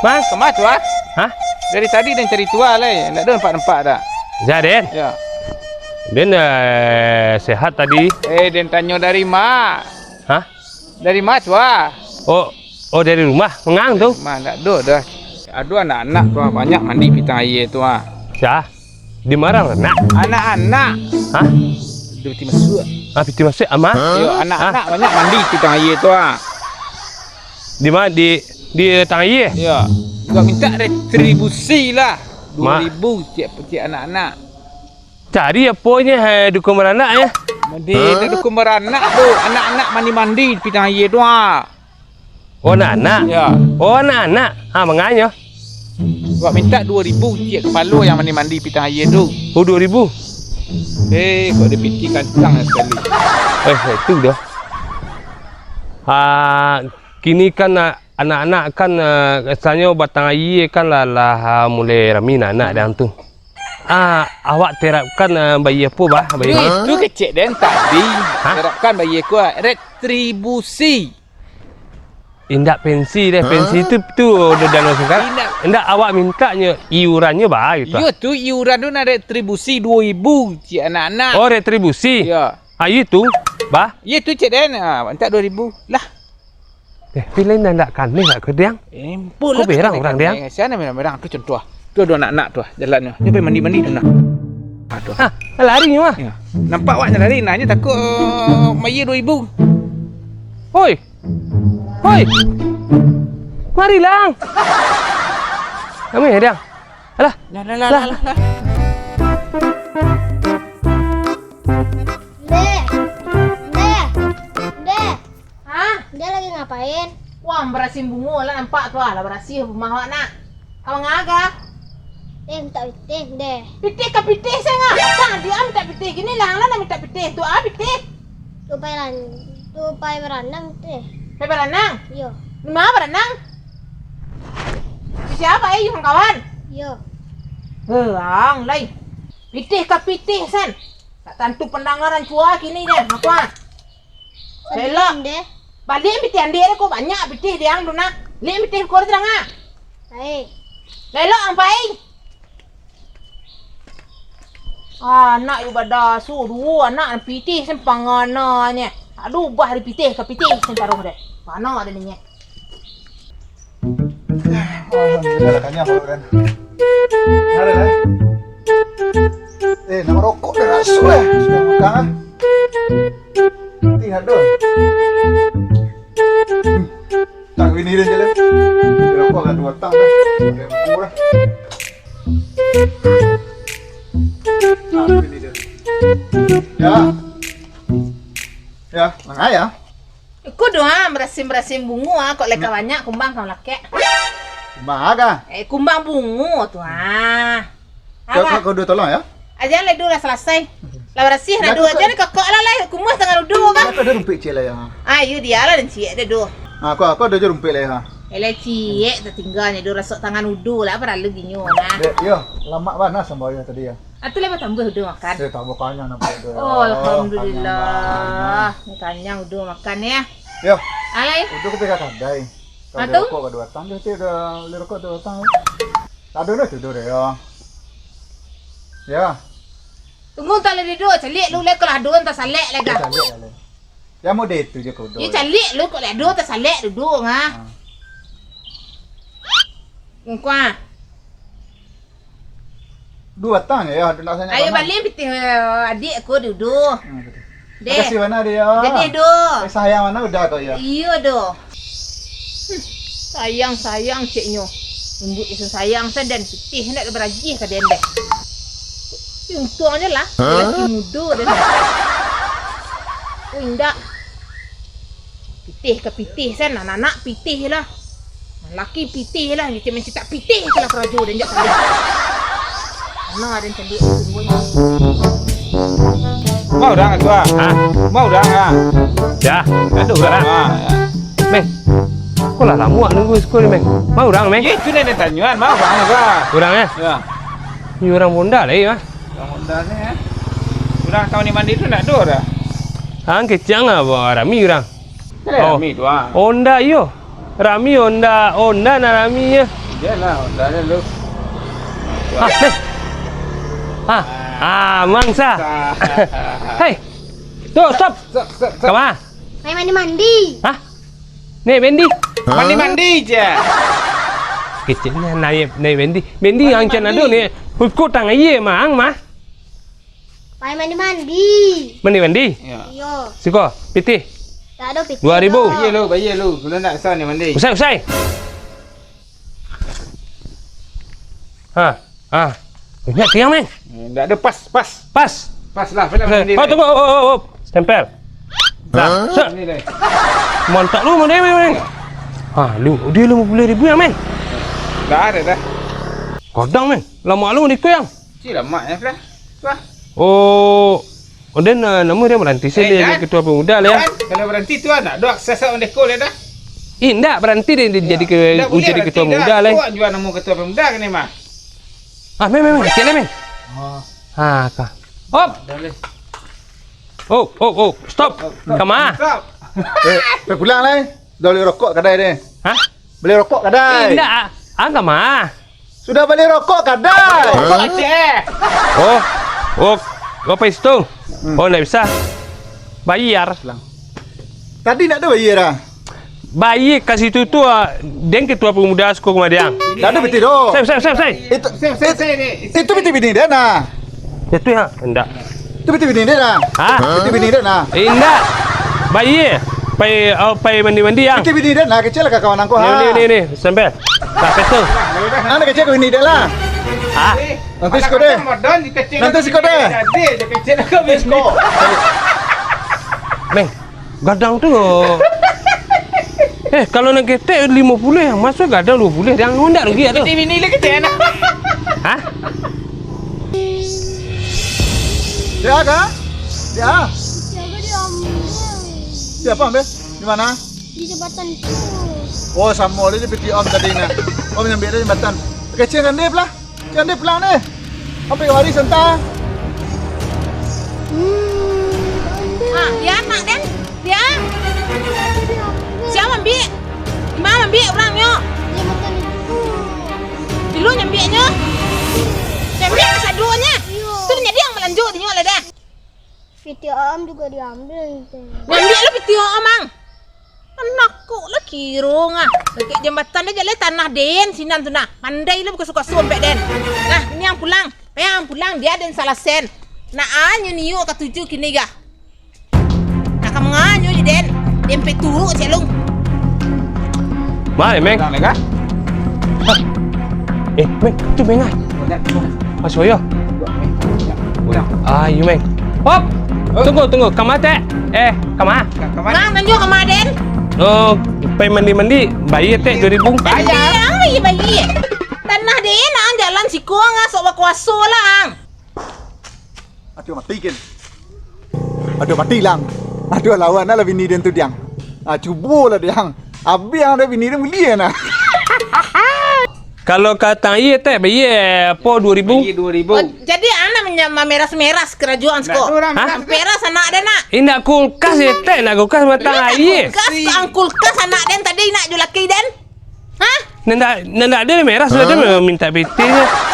Mas? Kemana tua? Hah? Dari tadi dan cari tua lah. Tak ada nampak tak? Zaden? Ya. Den sehat tadi. Den tanya dari mak. Hah? Dari mak tua. Oh dari rumah mengang tuh. Mak tak ada dah. Ada anak-anak tua banyak mandi pitang air tua. Sah. Di Marang nak. Anak-anak. Hah? Piti masuk. Piti masuk ama? Yo, anak-anak banyak mandi pitang air tua. Di mana di Tangai? Ya. Gua minta retribusi lah. 2,000 tiap anak-anak. Cari apanya dukung beranak ya? Mandi dukung beranak tu. Anak-anak mandi-mandi di pitang air tua. Oh anak-anak? Ya. Oh anak-anak. Menganya? Gua minta 2,000 tiap kepala yang mandi-mandi pitang air tu. Oh 2,000? Kau ada piti kacang sekali. Itu dah. Kini kan anak-anak kan asalnya batang air kan lah mulai rami anak dan tu. Awak terapkan bayi apa bah? Bayi itu kecil dan tadi. Terapkan bayi aku retribusi. Indak pensi deh. Pensi tu udah dana sekarang. Indak awak mintanya iurannya bah gitu. Ya tu iuran tu nak retribusi 2,000 cik anak-anak. Oh retribusi. Ya. Itu bah? Ya tu cik dan minta 2,000 lah. Pilih nak kan ni nak kedang. Kau berang orang dia. Sana berang tu contoh. Tu dua anak-anak tu jalannya. Dia pergi mandi-mandi tu nak. Aduh. Lari ni mah. Ya. Nampak awaknya lari nanya takut bayi 2,000. Hoi. Mari lang. Kami dia. Alah. Lah. Dia lagi ngapain? Wah, berasin bunga lah nampak tu lah berasih rumah awak nak. Abang agak. Minta pitih deh. Pitih ke pitih saya ngah. Jangan dia minta pitih gini lah nak minta pitih tu pitih. Tupai berenang teh. Saya berenang. Yo. Di mana berenang? Siapa yang kawan? Yo. Lang lain. Pitih ke pitih sen. Tak tentu pendengaran cua kini deh, apa? Belok deh. Balik pitih andi kau banyak pitih dia yang duna. Lek pitih kau terang ah. Hai. Lelok ang paing. Anak ibadah suruh anak pitih sempang anaknya. Aduh bah hari pitih ke pitih sentarung deh. Mana ada ni? Alhamdulillah kanya kalau kan. Ada lah. Nama rokok dah rasul lah. Sudah makan. Tidak dong. Tak ini dia jalan. Rokok kan 2 tang dah. Sudah murah. Ini dia. Ya, mana ya? Ikut doa berasim bunga kok leka banyak kumbang kau laki. Maga. Kumbang bunga tu Kau dua tolong ya? Aja le dulu selesai. Lah bersih na dua aja ni kakak lah kumbang tengah duduk kan. Aku ada rumput cik lah ya. Ayo dia lah dan cik ada dua. Aku ada je rumput lah ya. Ele cik tertinggalnya dua rasuk tangan udu lah perlu ginyo nah. Yo, lama panas sama ya tadi ya. Atu lepas tambah udu makan. Saya tambah kanyang nampak itu. Oh, alhamdulillah. Ni kanyang udu makan ya. Yo. Alai. Udu ketika kadai. Atu? Kok kedua tang dia tidak lirokok 2 tang. Ada dah tu deh ya. Ya. Tunggu tak le duduk celik lu le kalau dua tak salek lega. Ya mau date tu je kau. You celik lu kok le dua tak salek duduk ngah. Kuah. 2 tang ya, ada nak saya. Ayo balik pitih adik aku duduk. Deh. Kasih mana dia? Jadi duduk. Sayang mana udah kau ya. Iya doh. Sayang ciknyo. Lembut isu sayang sen dan pitih hendak berajih ke dendek. Untungnya lah, laki muda dah. Oh indak. Pitih ke pitih sen anak-anak pitih lah. Laki pitih lah, dia macam tak pitih kalau kerajo dan jak kali. Mana ada yang candik semuanya. Mau dah aku Mau dah Ya. Aduh dah. Meng. Kau lah lama nunggu sekolah Meng. Mau orang Meng? Itu nenek tanyuan mau dah aku. Orang ya? Ya. Ni orang Bonda lah ya. Orang Honda ni ya. Orang tahun ni mandi tu nak dah dah. Hang kecang apa rami orang. Rami tu Honda yo. Rami Honda na rami ya. Yalah, dah ada lu. Ah, Meng. Mangsa. Hei. Tuh, stop. Kemana? Main mandi-mandi. Hah? Nih, Bendy. Mandi-mandi je. Kecilnya naik Bendy. Bendy yang macam ada ni. Hukum tangan ye mang mah. Main mandi-mandi. Mandi. Ya. Yo. Siko, pitih. Tak ada piti. 2000. Bayar lu. Kalau nak sana ni mandi. Usai. Ingat tiang, Meng. Tak ada pas. Pas lah. Bila mandi. Oh, tunggu. Stempel. Dah. Ni dah. Mantap lu mana, Meng. Dia 50,000 yang, Meng. Dah ada dah. Kodang, Meng. Lama lu ni yang. Cik lah mak ya, Flah. Wah. Dan nama dia berhenti dia ketua pemuda lah ya. Kalau berhenti tu nak doak sesat on dekol ya dah. Tak berhenti dia jadi jadi ketua pemuda lah. Tuan jual nama ketua pemuda kan ni mah. Meng, kecil lah, Meng. Kah. Hop. Stop. Kemana? Stop. Pulang lah. Dah beli rokok kedai ni. Hah? Beli rokok kedai. Tidak. Kemana? Sudah beli rokok kedai. Cik. Apa itu? Nak bisa. Bayar. Tadi nak ada bayar dah. Bayar kasih tu dan ketua pemuda suku Kumadiang. Tak ada peti doh. Saya. Itu peti bini dia nah. Itu ya? Enggak. Itu peti bini dia nah. Peti bini dia nah. Enggak. Bayar. Pai mandi yang. Peti bini dia nah kecil lah kawan aku Ni. Sampai. Tak betul. Anak kecil kau bini dia lah. Nanti sikit deh. Nanti sikit deh. Jadi je kecil aku bisko. Meng, gadang tu. Kalau nak ketek 50 yang masuk gadang 20 yang hendak rugi tu. Bini lagi kecil nak. Hah? Dia kah? Dia. Siapa dia ambil? Siapa ambil? Di mana? Di jembatan itu. Oh, sama dia peti om tadi nah. Om yang ambil dia jembatan. Kecil kan dia pula. Jangan dia pulang ni. Sampai hari sentar. Dia nak kan? Dia. Siapa ambil? Mana ambil orangnya? Jembatan itu. Dulu nyambilnya. Nyambil kesaduannya. Tu dia yang melanjut dia lah dah. Piti am juga diambil. Nyambil lu piti omang. Anakku lah kirung ah. Dekat jembatan dia jalan tanah den sinan tu nak. Pandai lu bukan suka sumpek den. Nah, ini yang pulang. Yang pulang dia den salah sen. Nak anyo niyo ka tuju kini ga. Nak kamu nganyo je den. Dempet turu ke celung. Mai, Meng. Tak lega. Meng, tu Meng ah. Mas Boyo. You Meng. Hop. Tunggu. Kamate. Kemana? Nah, nanyo ke den. Pai mandi bayar 2000. Bayar. Bayar. Tanah den ang jalan siko nga sok kuaso lang. Aduh mati kan. Aduh mati lang. Aduh lawan lah bini dia tu diang. Cuba lah diang. Abi yang ada bini dia beli nah. Kalau kata iya bayar po 2000. Bagi 2000. Jadi anak meras-meras kerajaan sko. Meras anak den nak. Indak kulkas nak kulkas matang iya. Kulkas ang kulkas anak den tadi nak julaki den. Hah? Nanda ada merah sudah ada minta piti.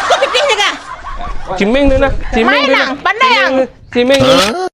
Kau pitih je kah? Cimeng tu nak. Main lang, pandai yang. Cimeng tu.